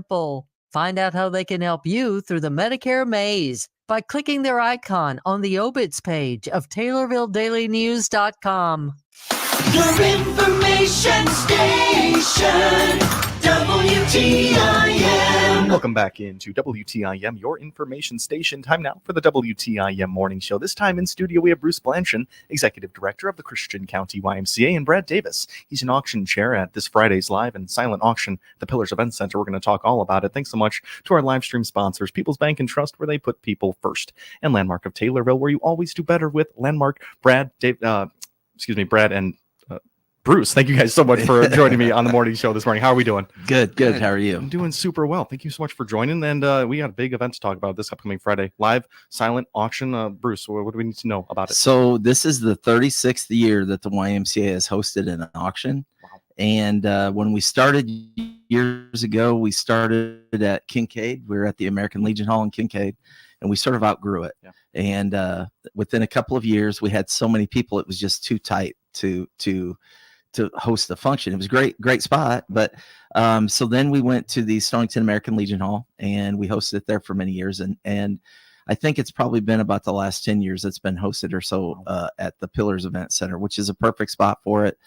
simple. Find out how they can help you through the Medicare maze by clicking their icon on the obits page of TaylorvilleDailyNews.com. Your information station, WTIM. Welcome back into WTIM, your information station. Time now for the WTIM Morning Show. This time in studio, we have Bruce Blanchon, Executive Director of the Christian County YMCA, and Brad Davis. He's an auction chair at this Friday's live and silent auction at the Pillars Event Center. We're going to talk all about it. Thanks so much to our live stream sponsors, People's Bank and Trust, where they put people first, and Landmark of Taylorville, where you always do better with Landmark. Brad, and Bruce, thank you guys so much for joining me on the morning show this morning. How are we doing? Good. How are you? I'm doing super well. Thank you so much for joining. And we got a big event to talk about this upcoming Friday. Live silent auction. Bruce, what do we need to know about it? So this is the 36th year that the YMCA has hosted an auction. Wow. And when we started years ago, we started at Kincaid. We were at the American Legion Hall in Kincaid, and we sort of outgrew it. Yeah. And within a couple of years, we had so many people, it was just too tight to host the function. It was great spot. But so then we went to the Stonington American Legion Hall, and we hosted it there for many years. And I think it's probably been about the last 10 years it's been hosted or so at the Pillars Event Center, which is a perfect spot for it.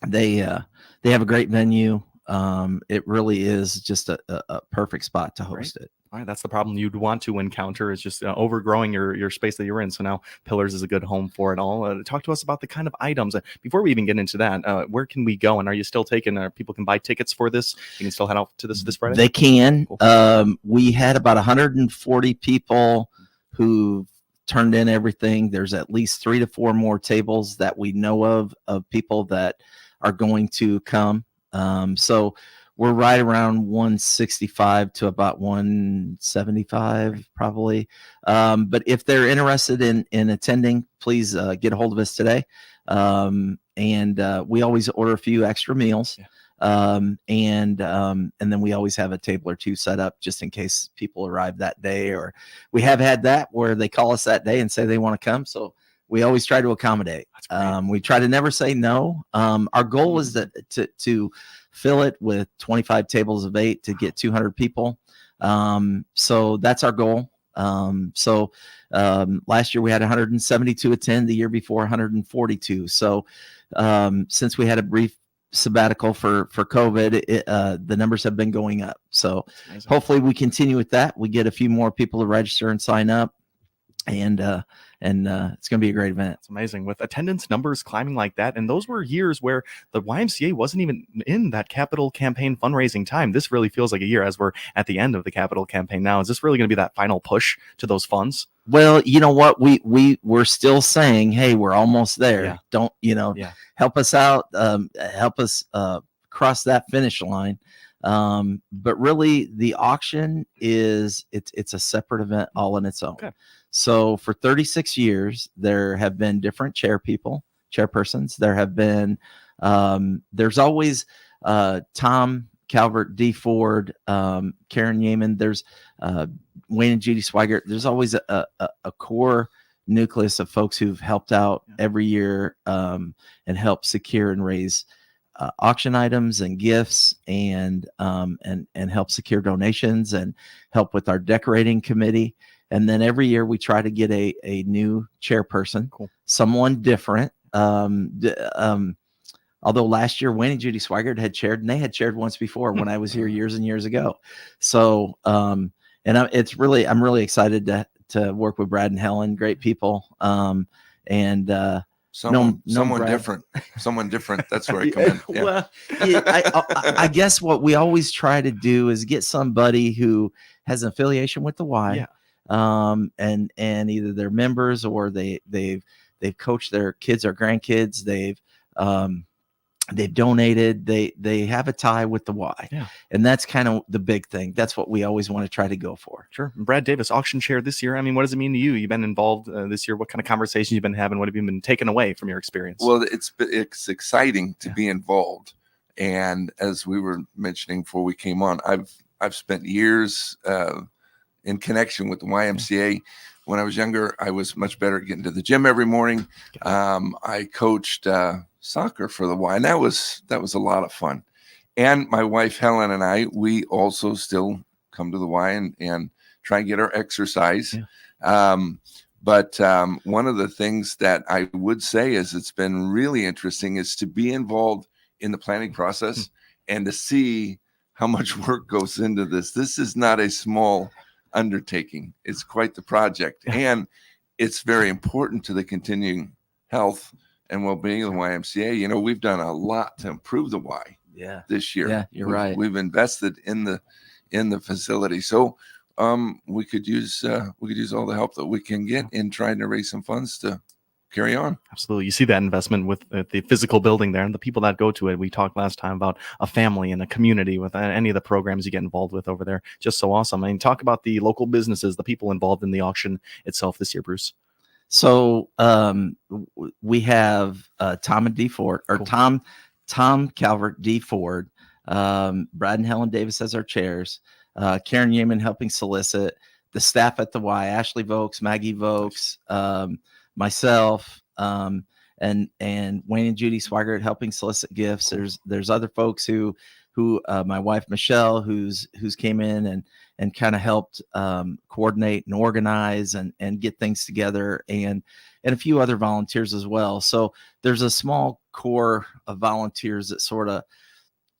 They have a great venue. It really is just a perfect spot to host it. All right, that's the problem you'd want to encounter is just overgrowing your space that you're in. So now Pillars is a good home for it all. Talk to us about the kind of items. Before we even get into that, where can we go? And are you still taking, people can buy tickets for this? You can still head out to this Friday? They can. Cool. We had about 140 people who turned in everything. There's at least 3 to 4 more tables that we know of people that are going to come. So we're right around 165 to about 175 probably. But if they're interested in attending, please get a hold of us today. And we always order a few extra meals. Yeah. And then we always have a table or two set up just in case people arrive that day, or we have had that where they call us that day and say they want to come. So we always try to accommodate. We try to never say no. Our goal is to fill it with 25 tables of 8 to get 200 people. So that's our goal. Last year we had 172 attend, the year before 142. So since we had a brief sabbatical for COVID, the numbers have been going up. So hopefully we continue with that. We get a few more people to register and sign up. And it's going to be a great event. It's amazing with attendance numbers climbing like that. And those were years where the YMCA wasn't even in that capital campaign fundraising time. This really feels like a year as we're at the end of the capital campaign now. Is this really going to be that final push to those funds? Well, you know what? We're still saying, hey, we're almost there. Yeah. Don't, help us out, help us cross that finish line. But really the auction it's a separate event all on its own. Okay. So for 36 years, there have been different chairpersons. There have been, there's always Tom Calvert, D. Ford, Karen Yeaman. There's Wayne and Judy Swigert. There's always a core nucleus of folks who've helped out every year and help secure and raise auction items and gifts and help secure donations and help with our decorating committee. And then every year we try to get a new chairperson, someone different. Although last year Wayne and Judy Swigert had chaired, and they had chaired once before when I was here years and years ago. So I'm really excited to work with Brad and Helen, great people. Someone different. That's where I come in. Yeah. Well, I guess what we always try to do is get somebody who has an affiliation with the Y. Yeah. And either they're members or they've coached their kids or grandkids. They've donated. They have a tie with the Y. Yeah. And that's kind of the big thing. That's what we always want to try to go for. Sure. Brad Davis, auction chair this year. I mean, what does it mean to you? You've been involved this year. What kind of conversations you've been having? What have you been taken away from your experience? Well, it's exciting to be involved. And as we were mentioning before we came on, I've spent years in connection with the YMCA. When I was younger, I was much better at getting to the gym every morning. I coached soccer for the Y, and that was a lot of fun. and my wife Helen and I, we also still come to the Y and try and get our exercise. Yeah. But one of the things that I would say is it's been really interesting is to be involved in the planning process and to see how much work goes into this. This is not a small undertaking. It's quite the project. Yeah. And it's very important to the continuing health and well-being of the YMCA. You know, we've done a lot to improve the Y this year. Yeah, you're right. We've invested in the facility. So we could use all the help that we can get in trying to raise some funds to carry on. Absolutely. You see that investment with the physical building there and the people that go to it. We talked last time about a family and a community with any of the programs you get involved with over there. Just so awesome. I mean, talk about the local businesses, the people involved in the auction itself this year, Bruce. So we have Tom and D Ford, or cool. Tom Calvert, D Ford, Brad and Helen Davis as our chairs, Karen Yeaman helping solicit, the staff at the Y, Ashley Vokes, Maggie Vokes, myself, and Wayne and Judy Swigert helping solicit gifts. There's other folks who my wife Michelle, who's came in and kind of helped coordinate and organize and get things together, and a few other volunteers as well. So there's a small core of volunteers that sort of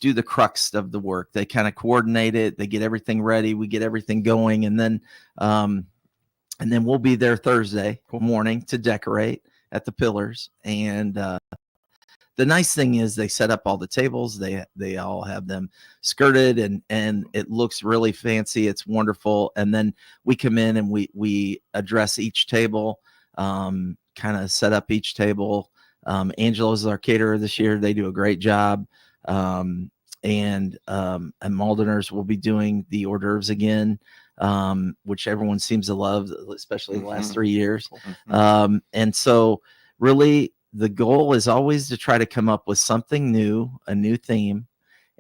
do the crux of the work. They kind of coordinate it. They get everything ready. We get everything going, and then we'll be there Thursday morning to decorate at the pillars. And the nice thing is they set up all the tables. They all have them skirted, and it looks really fancy. It's wonderful. And then we come in and we address each table, kind of set up each table. Angelo's is our caterer this year. They do a great job. And Maldeners will be doing the hors d'oeuvres again, which everyone seems to love, especially the last 3 years. And so really the goal is always to try to come up with something new, a new theme.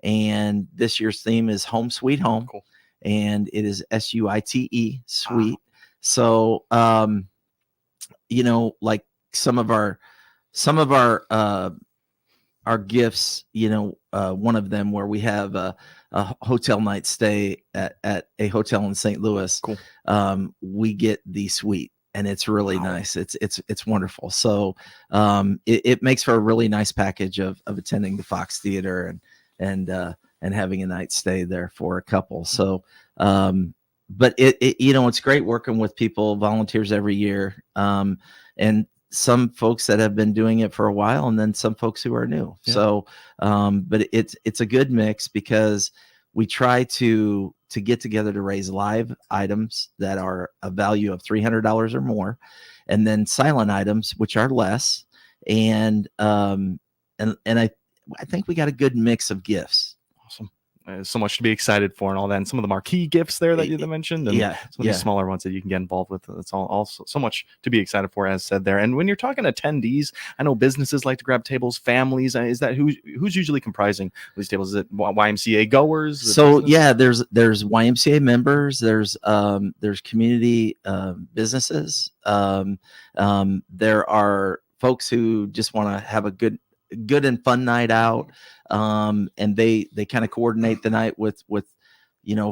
And this year's theme is Home Sweet Home. Cool. And it is SUITE, sweet. So, like some of our gifts, one of them where we have a hotel night stay at a hotel in St. Louis. Cool. We get the suite, and it's really nice. It's wonderful. So it makes for a really nice package of attending the Fox Theater and having a night stay there for a couple. So but it's great working with people, volunteers every year, and some folks that have been doing it for a while, and then some folks who are new. Yeah. So but it's a good mix, because we try to get together to raise live items that are a value of $300 or more, and then silent items which are less, and I think we got a good mix of gifts. Awesome. So much to be excited for and all that, and some of the marquee gifts there that you mentioned, and some of the smaller ones that you can get involved with. It's also so much to be excited for, as said there. And when you're talking attendees, I know businesses like to grab tables, families. Is that who's usually comprising these tables? Is it YMCA goers? So there's YMCA members. There's community businesses. There are folks who just want to have a good and fun night out, and they kind of coordinate the night with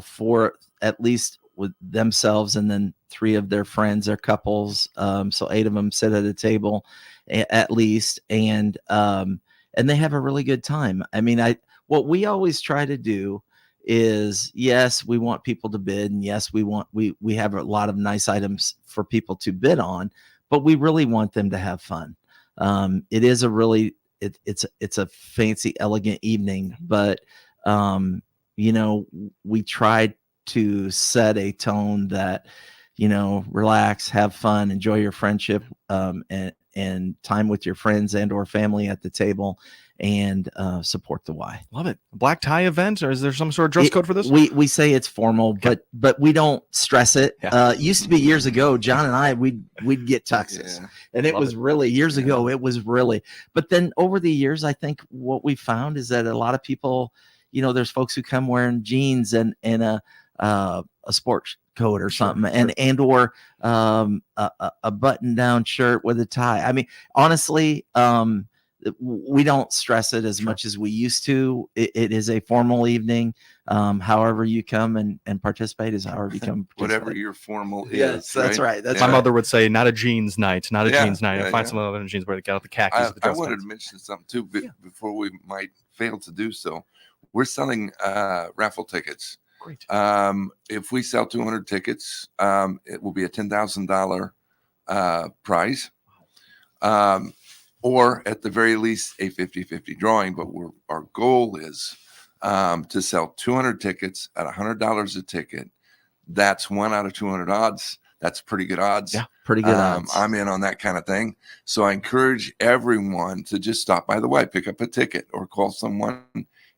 for at least with themselves, and then 3 of their friends, their couples, so 8 of them sit at a table at least, and they have a really good time. I mean, what we always try to do is, yes, we want people to bid, and yes, we have a lot of nice items for people to bid on, but we really want them to have fun. It is a really it's a fancy, elegant evening, but we tried to set a tone that, relax, have fun, enjoy your friendship, and time with your friends and or family at the table, and support the Y. Love it. Black tie event, or is there some sort of dress code for this? We say it's formal, okay. but we don't stress it. It used to be years ago, John and I, we'd get tuxes, and it was really years ago. It was really, but then over the years, I think what we found is that a lot of people, there's folks who come wearing jeans and a sports coat or something, and or a button down shirt with a tie. I mean, honestly, we don't stress it as much as we used to. It is a formal evening. However you come and participate is however you come. Whatever your formal is. Yes, that's right. That's My right. mother would say, not a jeans night, not a jeans night. Yeah, I find some other jeans where they got out the khakis. I wanted to mention something too before we might fail to do so. We're selling raffle tickets. Great. If we sell 200 tickets, it will be a $10,000 prize. Or at the very least a 50-50 drawing. But our goal is to sell 200 tickets at $100 a ticket. That's 1 out of 200 odds. That's pretty good odds. Yeah, pretty good odds. I'm in on that kind of thing. So I encourage everyone to just stop by the Y, pick up a ticket, or call someone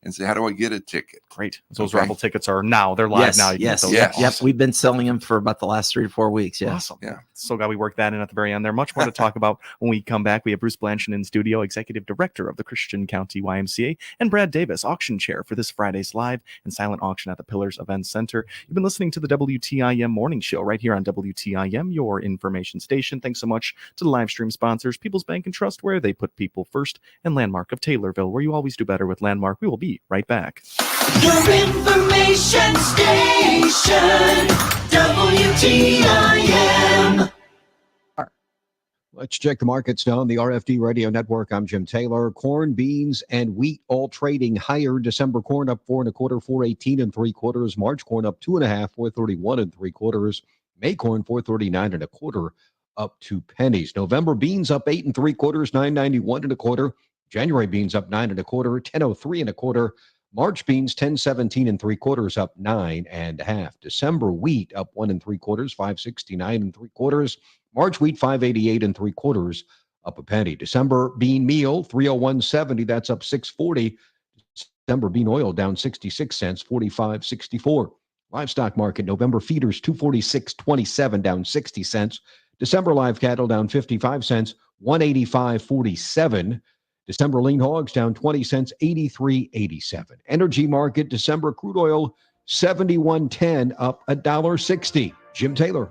and say, how do I get a ticket? Great. So those raffle tickets are now. They're live now. Yes. Yes. Yep. We've been selling them for about the last 3 to 4 weeks. Yes. Awesome. Yeah. So glad we worked that in at the very end there. Much more to talk about when we come back. We have Bruce Blanchard in studio, Executive Director of the Christian County YMCA, and Brad Davis, Auction Chair for this Friday's live and silent auction at the Pillars Event Center. You've been listening to the WTIM Morning Show right here on WTIM, your information station. Thanks so much to the live stream sponsors, People's Bank and Trust, where they put people first, and Landmark of Taylorville, where you always do better with Landmark. We will be right back. Your information station, WTIM. Let's check the markets now on the RFD Radio Network. I'm Jim Taylor. Corn, beans, and wheat all trading higher. December corn up 4 1/4, 4.18 3/4. March corn up 2 1/2, 4.31 3/4. May corn 4.39 1/4, up 2 pennies. November beans up 8 3/4, 9.91 1/4. January beans up 9 1/4, 10.03 1/4. March beans 10.17 3/4, up 9 1/2. December wheat up 1 3/4, 5.69 3/4. March wheat 5.88 3/4, up a penny. December bean meal 301.70, that's up 6.40. December bean oil down 66 cents, 45.64. Livestock market, November feeders 246.27, down 60 cents. December live cattle down 55 cents, 185.47. December lean hogs down 20 cents, 83.87. Energy market, December crude oil 71.10, up $1.60. Jim Taylor.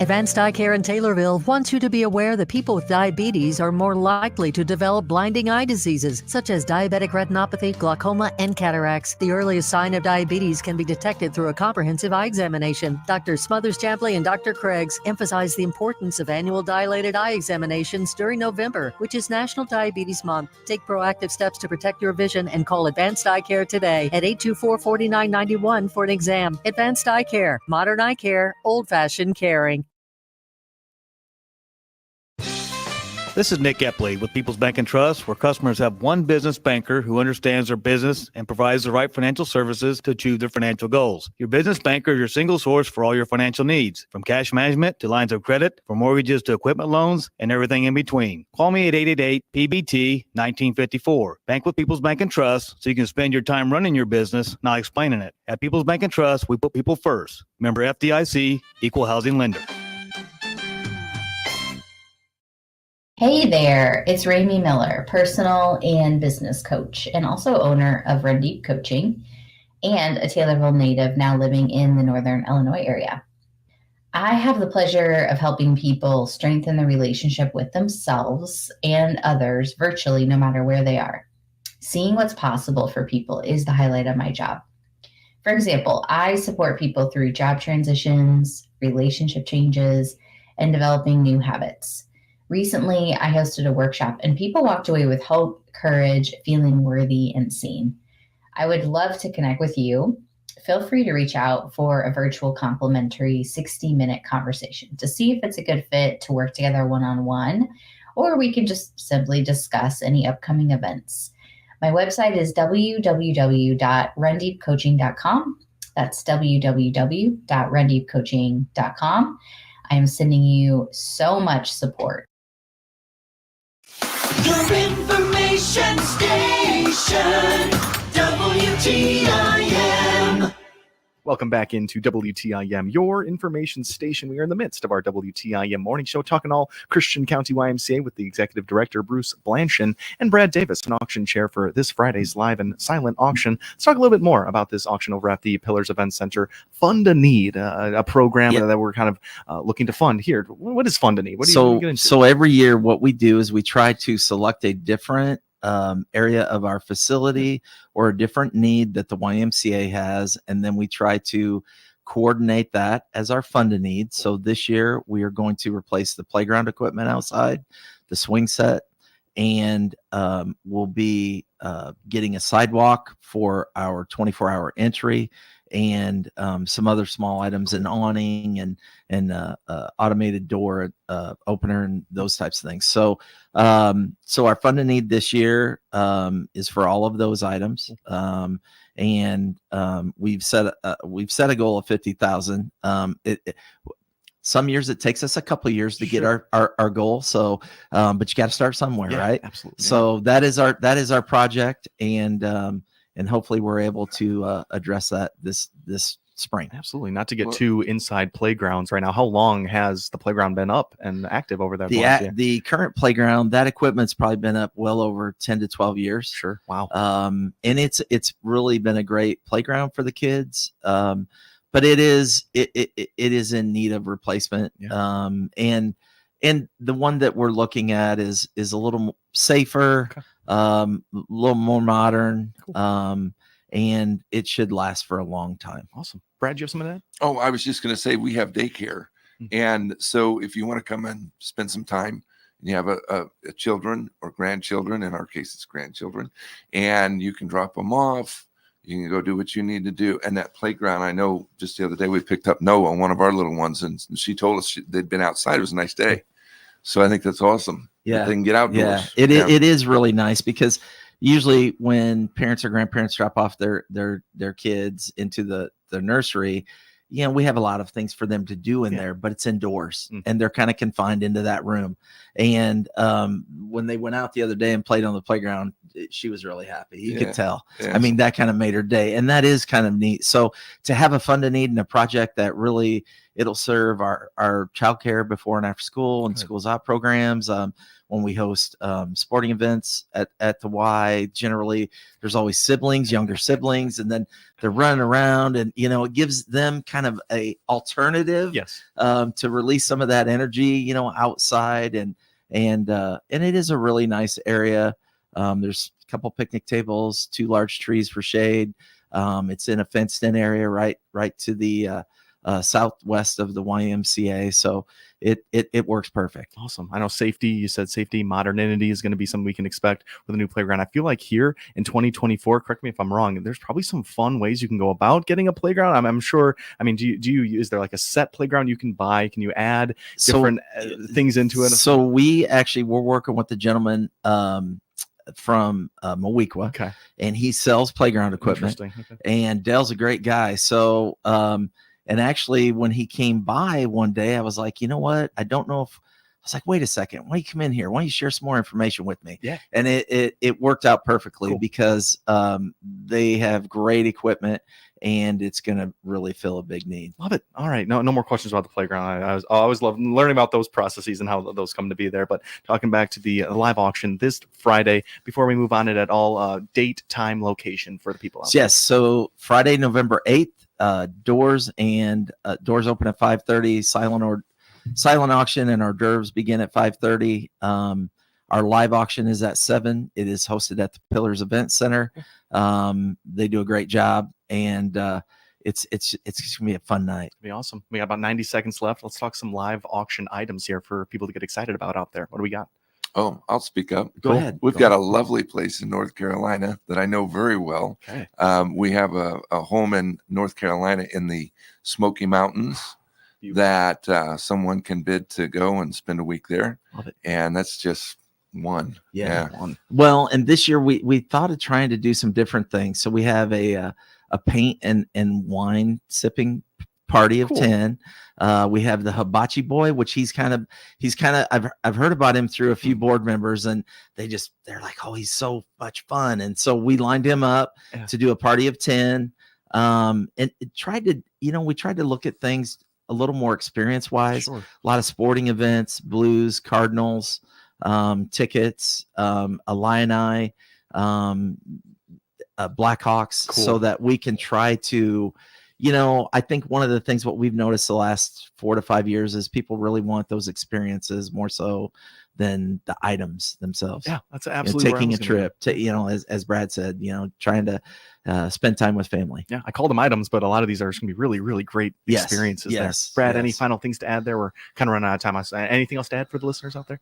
Advanced Eye Care in Taylorville wants you to be aware that people with diabetes are more likely to develop blinding eye diseases, such as diabetic retinopathy, glaucoma, and cataracts. The earliest sign of diabetes can be detected through a comprehensive eye examination. Dr. Smothers Champley and Dr. Craigs emphasize the importance of annual dilated eye examinations during November, which is National Diabetes Month. Take proactive steps to protect your vision and call Advanced Eye Care today at 824-4991 for an exam. Advanced Eye Care, modern eye care, old-fashioned caring. This is Nick Epley with People's Bank and Trust, where customers have one business banker who understands their business and provides the right financial services to achieve their financial goals. Your business banker is your single source for all your financial needs, from cash management to lines of credit, from mortgages to equipment loans, and everything in between. Call me at 888-PBT-1954. Bank with People's Bank and Trust so you can spend your time running your business, not explaining it. At People's Bank and Trust, we put people first. Member FDIC, Equal Housing Lender. Hey there, it's Ramey Miller, personal and business coach, and also owner of Run Deep Coaching, and a Taylorville native now living in the Northern Illinois area. I have the pleasure of helping people strengthen the relationship with themselves and others virtually, no matter where they are. Seeing what's possible for people is the highlight of my job. For example, I support people through job transitions, relationship changes, and developing new habits. Recently, I hosted a workshop and people walked away with hope, courage, feeling worthy and seen. I would love to connect with you. Feel free to reach out for a virtual complimentary 60-minute conversation to see if it's a good fit to work together one-on-one, or we can just simply discuss any upcoming events. My website is www.rundeepcoaching.com. That's www.rundeepcoaching.com. I am sending you so much support. Your information station, WTIM. Welcome back into WTIM, your information station. We are in the midst of our WTIM morning show, talking all Christian County YMCA with the executive director, Bruce Blanchin, and Brad Davis, an auction chair for this Friday's live and silent auction. Let's talk a little bit more about this auction over at the Pillars Event Center. Fund a Need, a program that we're kind of looking to fund here. What is Fund a Need? What do you get into? So every year, what we do is we try to select a different area of our facility or a different need that the YMCA has, and then we try to coordinate that as our fund a need. So this year we are going to replace the playground equipment outside, the swing set, and we'll be getting a sidewalk for our 24-hour entry, and some other small items, an awning and automated door opener and those types of things. So our fund a need this year is for all of those items, and we've set a goal of 50,000. Some years it takes us a couple of years to get our goal. So, but you got to start somewhere, right? Absolutely. So that is our project, and hopefully we're able to address that this spring. Absolutely. Not to get too inside playgrounds right now. How long has the playground been up and active over there? The current playground, that equipment's probably been up well over 10 to 12 years. Sure. Wow. And it's really been a great playground for the kids. But it is in need of replacement. Yeah. And the one that we're looking at is a little safer, a little more modern, and it should last for a long time. Awesome. Brad, you have some of that? Oh, I was just going to say we have daycare. And so if you want to come and spend some time, and you have a children or grandchildren, in our case, it's grandchildren, and you can drop them off. You can go do what you need to do. And that playground, I know just the other day we picked up Noah, one of our little ones, and she told us they'd been outside. It was a nice day. So I think that's awesome. Yeah. They can get outdoors. Yeah. It is really nice, because usually when parents or grandparents drop off their kids into the nursery, we have a lot of things for them to do in there, but it's indoors and they're kind of confined into that room. And when they went out the other day and played on the playground, she was really happy. You could tell. Yeah. I mean, that kind of made her day, and that is kind of neat. So to have a fund a need and a project that really it'll serve our childcare before and after school and schools out programs. When we host sporting events at the Y, generally there's always younger siblings, and then they're running around, and it gives them kind of a alternative to release some of that energy, outside, and it is a really nice area. There's a couple picnic tables, 2 large trees for shade. It's in a fenced in area right to the southwest of the YMCA, so it works perfect. Awesome. I know safety, you said safety, modernity is going to be something we can expect with a new playground. I feel like here in 2024, correct me if I'm wrong, there's probably some fun ways you can go about getting a playground. I'm sure. I mean, is there like a set playground you can buy? Can you add different things into it? So we're working with the gentleman from Mowequa, and he sells playground equipment. And Dale's a great guy. So and actually, when he came by one day, I was like, you know what? I don't know if I was like, wait a second, why don't you come in here? Why don't you share some more information with me? Yeah. And it worked out perfectly because they have great equipment, and it's going to really fill a big need. Love it. All right. No more questions about the playground. I always love learning about those processes and how those come to be there. But talking back to the live auction this Friday, before we move on it at all, date, time, location for the people out there. Yes. So Friday, November 8th, doors open at 5:30, silent auction and hors d'oeuvres begin at 5:30. Our live auction is at 7. It is hosted at the Pillars Event Center. They do a great job, and it's gonna be a fun night. It'll be awesome. We got about 90 seconds left. Let's talk some live auction items here for people to get excited about out there. What do we got? Oh, I'll speak up. Go ahead. We've got a lovely place in North Carolina that I know very well. Okay. We have a home in North Carolina in the Smoky Mountains that someone can bid to go and spend a week there. Love it. And that's just one. Yeah. Well, and this year we thought of trying to do some different things. So we have a paint and wine sipping party of 10. We have the Hibachi Boy, which he's kind of I've heard about him through a few board members, and they're like, oh, he's so much fun. And so we lined him up to do a party of 10. And it tried to, we tried to look at things a little more experience wise. Sure. A lot of sporting events, Blues, Cardinals, tickets, Illini, Blackhawks, Cool. so that we can try to, I think one of the things what we've noticed the last 4 to 5 years is people really want those experiences more so than the items themselves. Yeah, that's absolutely taking a trip to, as Brad said, trying to spend time with family. Yeah, I call them items, but a lot of these are going to be really, really great experiences. Yes. There. Brad, any final things to add there? We're kind of running out of time. Anything else to add for the listeners out there?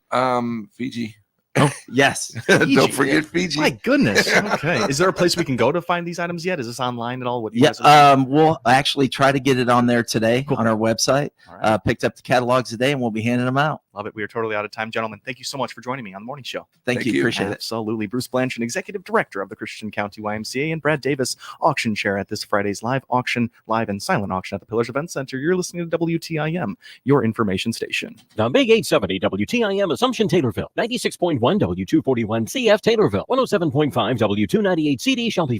Fiji. Oh, yes. Don't forget Fiji. My goodness. Okay. Is there a place we can go to find these items yet? Is this online at all? What you Yeah. guys are We'll actually try to get it on there today on our website. All right. Picked up the catalogs today, and we'll be handing them out. Love it. We are totally out of time, gentlemen. Thank you so much for joining me on the morning show. Thank you. Appreciate it. Absolutely. Bruce Blanchard, Executive Director of the Christian County YMCA, and Brad Davis, Auction Chair at this Friday's live auction, live and silent auction at the Pillars Event Center. You're listening to WTIM, your information station. The Big 870 WTIM Assumption Taylorville, 96.1 W241 CF Taylorville, 107.5 W298 CD Shelbyville.